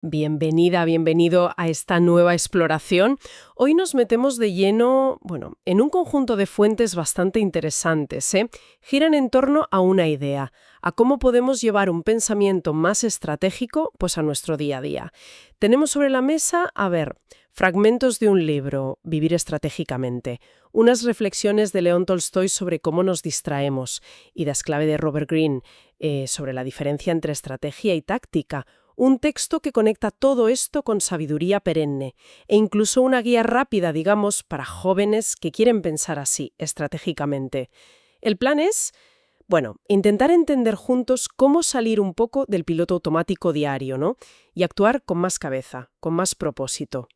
Bienvenida, bienvenido a esta nueva exploración. Hoy nos metemos de lleno, en un conjunto de fuentes bastante interesantes, ¿eh? Giran en torno a una idea, a cómo podemos llevar un pensamiento más estratégico, pues a nuestro día a día. Tenemos sobre la mesa, fragmentos de un libro, Vivir estratégicamente, unas reflexiones de León Tolstoy sobre cómo nos distraemos, ideas clave de Robert Greene, sobre la diferencia entre estrategia y táctica, un texto que conecta todo esto con sabiduría perenne e incluso una guía rápida, digamos, para jóvenes que quieren pensar así, estratégicamente. El plan es, intentar entender juntos cómo salir un poco del piloto automático diario, ¿no? Y actuar con más cabeza, con más propósito.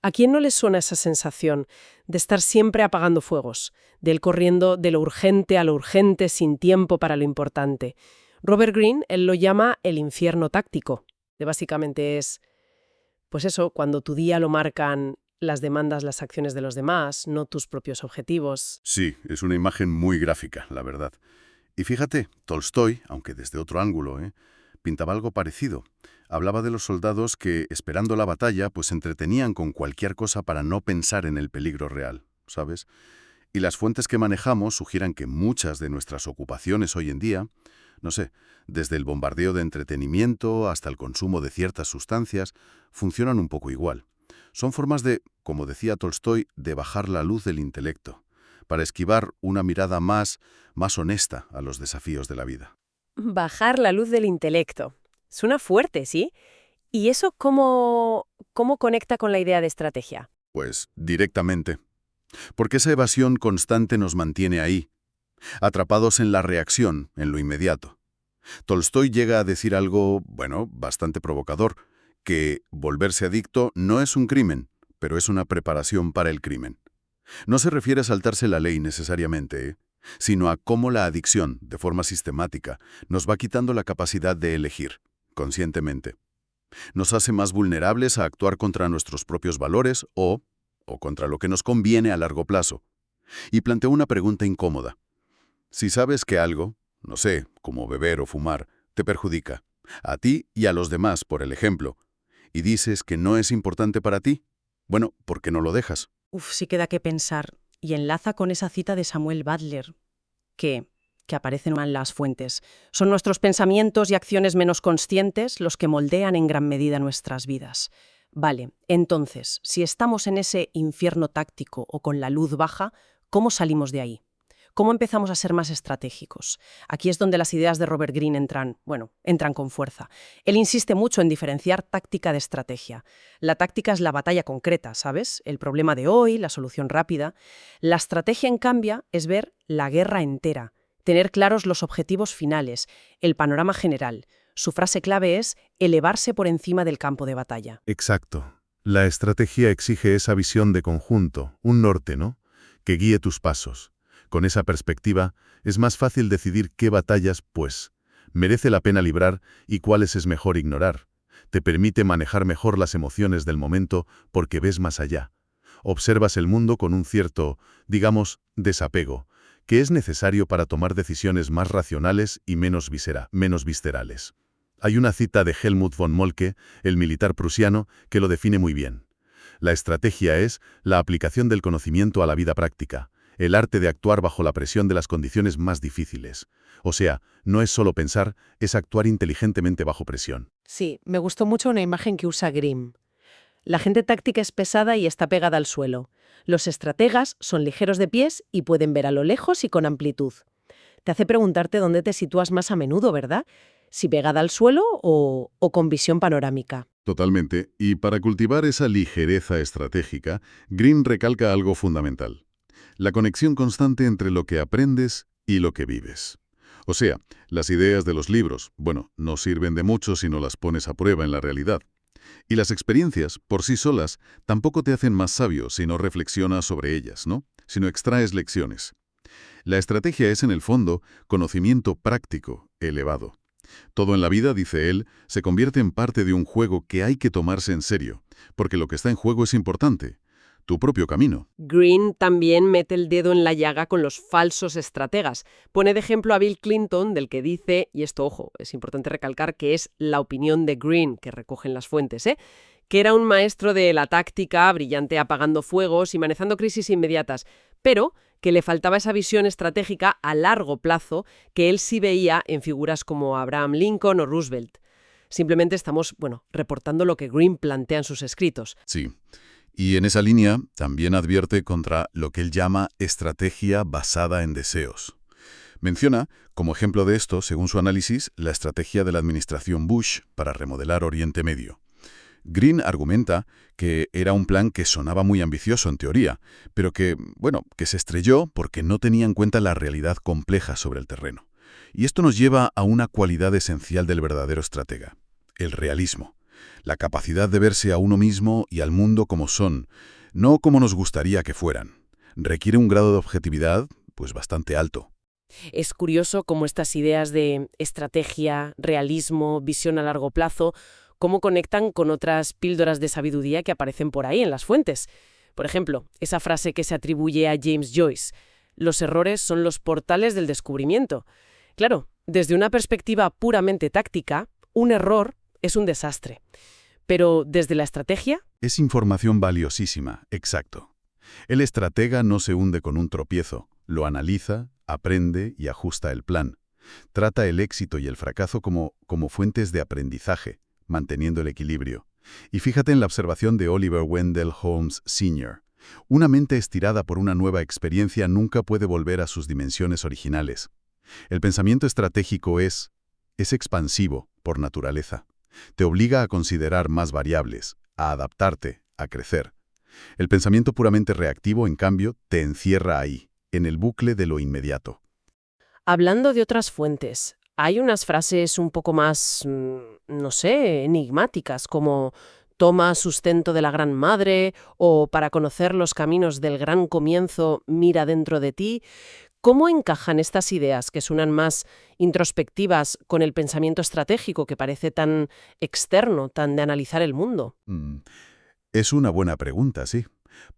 ¿A quién no le suena esa sensación de estar siempre apagando fuegos, de ir corriendo de lo urgente a lo urgente sin tiempo para lo importante? Robert Greene, él lo llama el infierno táctico. Básicamente es, pues eso, cuando tu día lo marcan las demandas, las acciones de los demás, no tus propios objetivos. Sí, es una imagen muy gráfica, la verdad. Y fíjate, Tolstoy, aunque desde otro ángulo, pintaba algo parecido. Hablaba de los soldados que, esperando la batalla, pues se entretenían con cualquier cosa para no pensar en el peligro real, ¿sabes? Y las fuentes que manejamos sugieren que muchas de nuestras ocupaciones hoy en día, no sé, desde el bombardeo de entretenimiento hasta el consumo de ciertas sustancias, funcionan un poco igual. Son formas de, como decía Tolstoy, de bajar la luz del intelecto, para esquivar una mirada más honesta a los desafíos de la vida. Bajar la luz del intelecto. Suena fuerte, ¿sí? ¿Y eso cómo conecta con la idea de estrategia? Pues directamente. Porque esa evasión constante nos mantiene ahí, atrapados en la reacción, en lo inmediato. Tolstoy llega a decir algo, bastante provocador, que volverse adicto no es un crimen, pero es una preparación para el crimen. No se refiere a saltarse la ley necesariamente, sino a cómo la adicción, de forma sistemática, nos va quitando la capacidad de elegir, conscientemente. Nos hace más vulnerables a actuar contra nuestros propios valores o contra lo que nos conviene a largo plazo. Y plantea una pregunta incómoda. Si sabes que algo, no sé, como beber o fumar, te perjudica, a ti y a los demás, por el ejemplo, y dices que no es importante para ti, ¿por qué no lo dejas? Sí queda que pensar. Y enlaza con esa cita de Samuel Butler, que aparecen en las fuentes. Son nuestros pensamientos y acciones menos conscientes los que moldean en gran medida nuestras vidas. Vale, entonces, si estamos en ese infierno táctico o con la luz baja, ¿cómo salimos de ahí? ¿Cómo empezamos a ser más estratégicos? Aquí es donde las ideas de Robert Greene entran con fuerza. Él insiste mucho en diferenciar táctica de estrategia. La táctica es la batalla concreta, ¿sabes? El problema de hoy, la solución rápida. La estrategia, en cambio, es ver la guerra entera, tener claros los objetivos finales, el panorama general. Su frase clave es elevarse por encima del campo de batalla. Exacto. La estrategia exige esa visión de conjunto, un norte, ¿no? Que guíe tus pasos. Con esa perspectiva, es más fácil decidir qué batallas, merece la pena librar y cuáles es mejor ignorar. Te permite manejar mejor las emociones del momento porque ves más allá. Observas el mundo con un cierto, digamos, desapego, que es necesario para tomar decisiones más racionales y menos viscerales. Hay una cita de Helmut von Moltke, el militar prusiano, que lo define muy bien. La estrategia es la aplicación del conocimiento a la vida práctica, el arte de actuar bajo la presión de las condiciones más difíciles. O sea, no es solo pensar, es actuar inteligentemente bajo presión. Sí, me gustó mucho una imagen que usa Grimm. La gente táctica es pesada y está pegada al suelo. Los estrategas son ligeros de pies y pueden ver a lo lejos y con amplitud. Te hace preguntarte dónde te sitúas más a menudo, ¿verdad? Si pegada al suelo o con visión panorámica. Totalmente. Y para cultivar esa ligereza estratégica, Greene recalca algo fundamental. La conexión constante entre lo que aprendes y lo que vives. O sea, las ideas de los libros, no sirven de mucho si no las pones a prueba en la realidad. Y las experiencias, por sí solas, tampoco te hacen más sabio si no reflexionas sobre ellas, ¿no? Si no extraes lecciones. La estrategia es, en el fondo, conocimiento práctico, elevado. Todo en la vida, dice él, se convierte en parte de un juego que hay que tomarse en serio, porque lo que está en juego es importante. tu propio camino. Green también mete el dedo en la llaga con los falsos estrategas. Pone de ejemplo a Bill Clinton, del que dice, y esto, ojo, es importante recalcar que es la opinión de Green que recogen las fuentes, que era un maestro de la táctica, brillante apagando fuegos y manejando crisis inmediatas, pero que le faltaba esa visión estratégica a largo plazo que él sí veía en figuras como Abraham Lincoln o Roosevelt. Simplemente estamos, reportando lo que Green plantea en sus escritos. Sí. Y en esa línea también advierte contra lo que él llama estrategia basada en deseos. Menciona, como ejemplo de esto, según su análisis, la estrategia de la administración Bush para remodelar Oriente Medio. Green argumenta que era un plan que sonaba muy ambicioso en teoría, pero que se estrelló porque no tenía en cuenta la realidad compleja sobre el terreno. Y esto nos lleva a una cualidad esencial del verdadero estratega, el realismo. La capacidad de verse a uno mismo y al mundo como son, no como nos gustaría que fueran. Requiere un grado de objetividad, bastante alto. Es curioso cómo estas ideas de estrategia, realismo, visión a largo plazo, cómo conectan con otras píldoras de sabiduría que aparecen por ahí en las fuentes. Por ejemplo, esa frase que se atribuye a James Joyce: los errores son los portales del descubrimiento. Claro, desde una perspectiva puramente táctica, un error es un desastre. Pero desde la estrategia... Es información valiosísima, exacto. El estratega no se hunde con un tropiezo, lo analiza, aprende y ajusta el plan. Trata el éxito y el fracaso como fuentes de aprendizaje, manteniendo el equilibrio. Y fíjate en la observación de Oliver Wendell Holmes Sr. Una mente estirada por una nueva experiencia nunca puede volver a sus dimensiones originales. El pensamiento estratégico es expansivo por naturaleza. Te obliga a considerar más variables, a adaptarte, a crecer. El pensamiento puramente reactivo, en cambio, te encierra ahí, en el bucle de lo inmediato. Hablando de otras fuentes, hay unas frases un poco más, enigmáticas, como toma sustento de la Gran Madre o para conocer los caminos del gran comienzo, mira dentro de ti. ¿Cómo encajan estas ideas que suenan más introspectivas con el pensamiento estratégico que parece tan externo, tan de analizar el mundo? Es una buena pregunta, sí.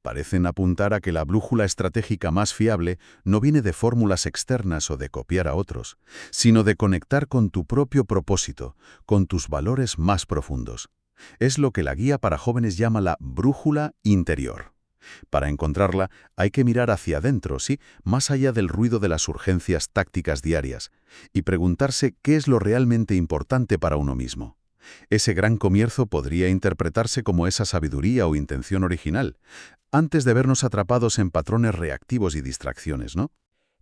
Parecen apuntar a que la brújula estratégica más fiable no viene de fórmulas externas o de copiar a otros, sino de conectar con tu propio propósito, con tus valores más profundos. Es lo que la guía para jóvenes llama la brújula interior. Para encontrarla hay que mirar hacia adentro, sí, más allá del ruido de las urgencias tácticas diarias, y preguntarse qué es lo realmente importante para uno mismo. Ese gran comienzo podría interpretarse como esa sabiduría o intención original, antes de vernos atrapados en patrones reactivos y distracciones, ¿no?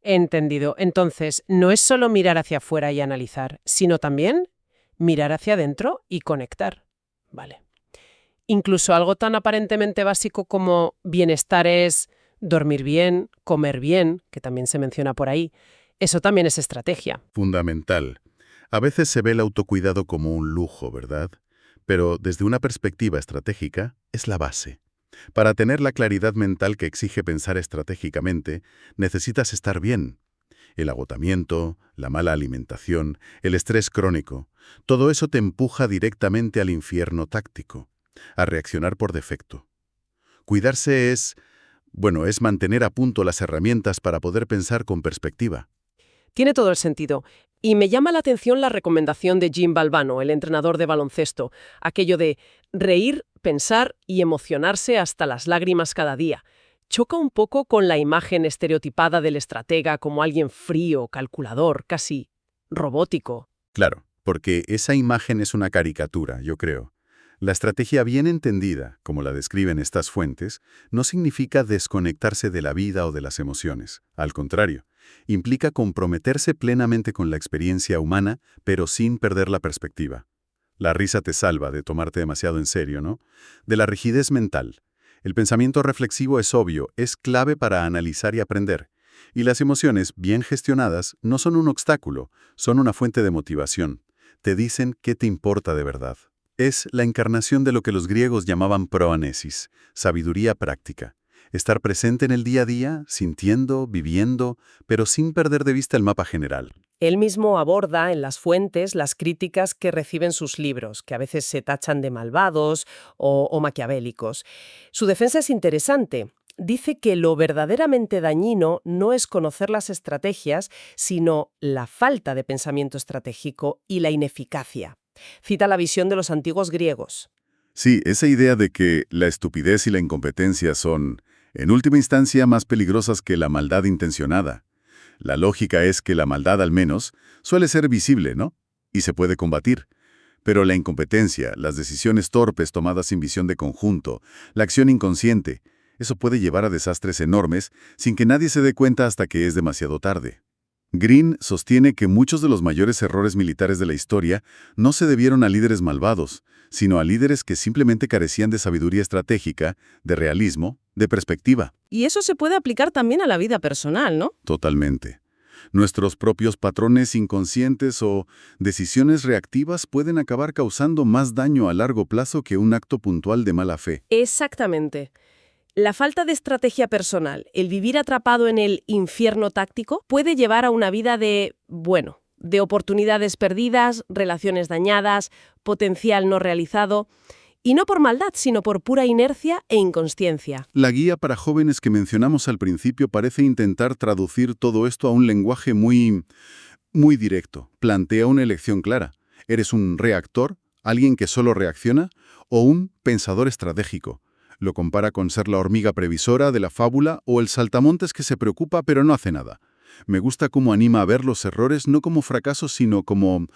Entendido. Entonces, no es solo mirar hacia afuera y analizar, sino también mirar hacia adentro y conectar. Vale. Incluso algo tan aparentemente básico como bienestar es dormir bien, comer bien, que también se menciona por ahí. Eso también es estrategia. Fundamental. A veces se ve el autocuidado como un lujo, ¿verdad? Pero desde una perspectiva estratégica, es la base. Para tener la claridad mental que exige pensar estratégicamente, necesitas estar bien. El agotamiento, la mala alimentación, el estrés crónico, todo eso te empuja directamente al infierno táctico, a reaccionar por defecto. Cuidarse es mantener a punto las herramientas para poder pensar con perspectiva. Tiene todo el sentido. Y me llama la atención la recomendación de Jim Valvano, el entrenador de baloncesto, aquello de reír, pensar y emocionarse hasta las lágrimas cada día. Choca un poco con la imagen estereotipada del estratega como alguien frío, calculador, casi robótico. Claro, porque esa imagen es una caricatura, yo creo. La estrategia bien entendida, como la describen estas fuentes, no significa desconectarse de la vida o de las emociones. Al contrario, implica comprometerse plenamente con la experiencia humana, pero sin perder la perspectiva. La risa te salva de tomarte demasiado en serio, ¿no? De la rigidez mental. El pensamiento reflexivo es obvio, es clave para analizar y aprender. Y las emociones, bien gestionadas, no son un obstáculo, son una fuente de motivación. Te dicen qué te importa de verdad. Es la encarnación de lo que los griegos llamaban proanesis, sabiduría práctica. Estar presente en el día a día, sintiendo, viviendo, pero sin perder de vista el mapa general. Él mismo aborda en las fuentes las críticas que reciben sus libros, que a veces se tachan de malvados o maquiavélicos. Su defensa es interesante. Dice que lo verdaderamente dañino no es conocer las estrategias, sino la falta de pensamiento estratégico y la ineficacia. Cita la visión de los antiguos griegos. Sí, esa idea de que la estupidez y la incompetencia son, en última instancia, más peligrosas que la maldad intencionada. La lógica es que la maldad, al menos, suele ser visible, ¿no? Y se puede combatir. Pero la incompetencia, las decisiones torpes tomadas sin visión de conjunto, la acción inconsciente, eso puede llevar a desastres enormes sin que nadie se dé cuenta hasta que es demasiado tarde. Green sostiene que muchos de los mayores errores militares de la historia no se debieron a líderes malvados, sino a líderes que simplemente carecían de sabiduría estratégica, de realismo, de perspectiva. Y eso se puede aplicar también a la vida personal, ¿no? Totalmente. Nuestros propios patrones inconscientes o decisiones reactivas pueden acabar causando más daño a largo plazo que un acto puntual de mala fe. Exactamente. La falta de estrategia personal, el vivir atrapado en el infierno táctico, puede llevar a una vida de oportunidades perdidas, relaciones dañadas, potencial no realizado, y no por maldad, sino por pura inercia e inconsciencia. La guía para jóvenes que mencionamos al principio parece intentar traducir todo esto a un lenguaje muy directo. Plantea una elección clara. ¿Eres un reactor, alguien que solo reacciona, o un pensador estratégico? Lo compara con ser la hormiga previsora de la fábula o el saltamontes que se preocupa pero no hace nada. Me gusta cómo anima a ver los errores no como fracasos, sino como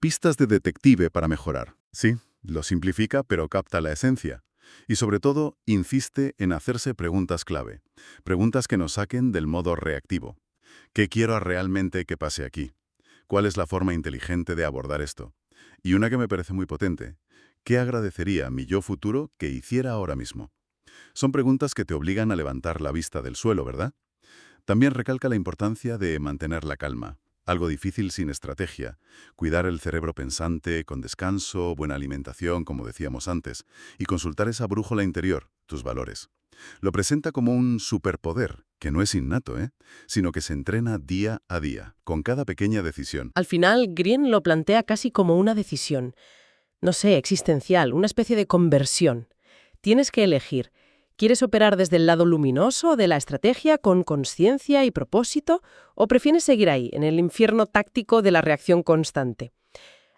pistas de detective para mejorar. Sí, lo simplifica, pero capta la esencia. Y sobre todo, insiste en hacerse preguntas clave. Preguntas que nos saquen del modo reactivo. ¿Qué quiero realmente que pase aquí? ¿Cuál es la forma inteligente de abordar esto? Y una que me parece muy potente. ¿Qué agradecería mi yo futuro que hiciera ahora mismo? Son preguntas que te obligan a levantar la vista del suelo, ¿verdad? También recalca la importancia de mantener la calma. Algo difícil sin estrategia. Cuidar el cerebro pensante con descanso, buena alimentación, como decíamos antes, y consultar esa brújula interior, tus valores. Lo presenta como un superpoder, que no es innato, sino que se entrena día a día, con cada pequeña decisión. Al final, Green lo plantea casi como una decisión, no sé, existencial, una especie de conversión. Tienes que elegir. ¿Quieres operar desde el lado luminoso de la estrategia con conciencia y propósito o prefieres seguir ahí, en el infierno táctico de la reacción constante?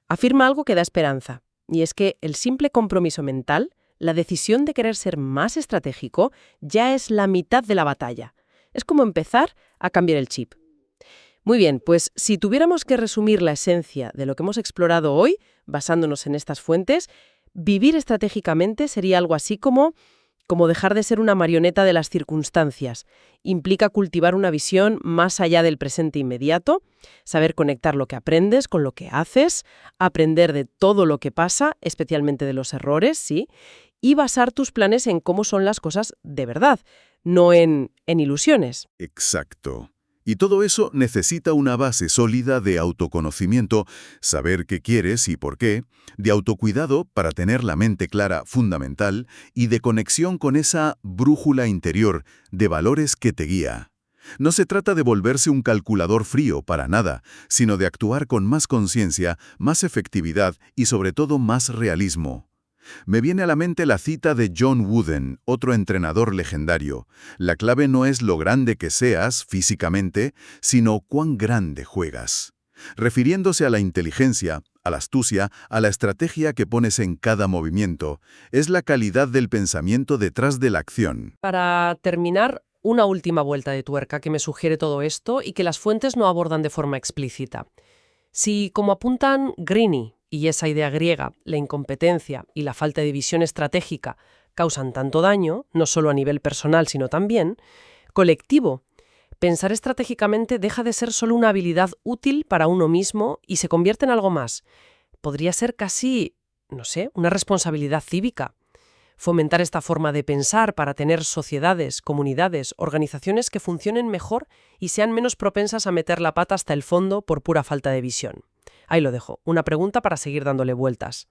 Afirma algo que da esperanza, y es que el simple compromiso mental, la decisión de querer ser más estratégico, ya es la mitad de la batalla. Es como empezar a cambiar el chip. Muy bien, pues si tuviéramos que resumir la esencia de lo que hemos explorado hoy, basándonos en estas fuentes, vivir estratégicamente sería algo así como dejar de ser una marioneta de las circunstancias. Implica cultivar una visión más allá del presente inmediato, saber conectar lo que aprendes con lo que haces, aprender de todo lo que pasa, especialmente de los errores, ¿sí? Y basar tus planes en cómo son las cosas de verdad, no en ilusiones. Exacto. Y todo eso necesita una base sólida de autoconocimiento, saber qué quieres y por qué, de autocuidado para tener la mente clara, fundamental, y de conexión con esa brújula interior de valores que te guía. No se trata de volverse un calculador frío para nada, sino de actuar con más conciencia, más efectividad y sobre todo más realismo. Me viene a la mente la cita de John Wooden, otro entrenador legendario. La clave no es lo grande que seas físicamente, sino cuán grande juegas. Refiriéndose a la inteligencia, a la astucia, a la estrategia que pones en cada movimiento, es la calidad del pensamiento detrás de la acción. Para terminar, una última vuelta de tuerca que me sugiere todo esto y que las fuentes no abordan de forma explícita. Si, como apuntan Greene y esa idea griega, la incompetencia y la falta de visión estratégica causan tanto daño, no solo a nivel personal, sino también colectivo, pensar estratégicamente deja de ser solo una habilidad útil para uno mismo y se convierte en algo más. Podría ser casi, no sé, una responsabilidad cívica. Fomentar esta forma de pensar para tener sociedades, comunidades, organizaciones que funcionen mejor y sean menos propensas a meter la pata hasta el fondo por pura falta de visión. Ahí lo dejo, una pregunta para seguir dándole vueltas.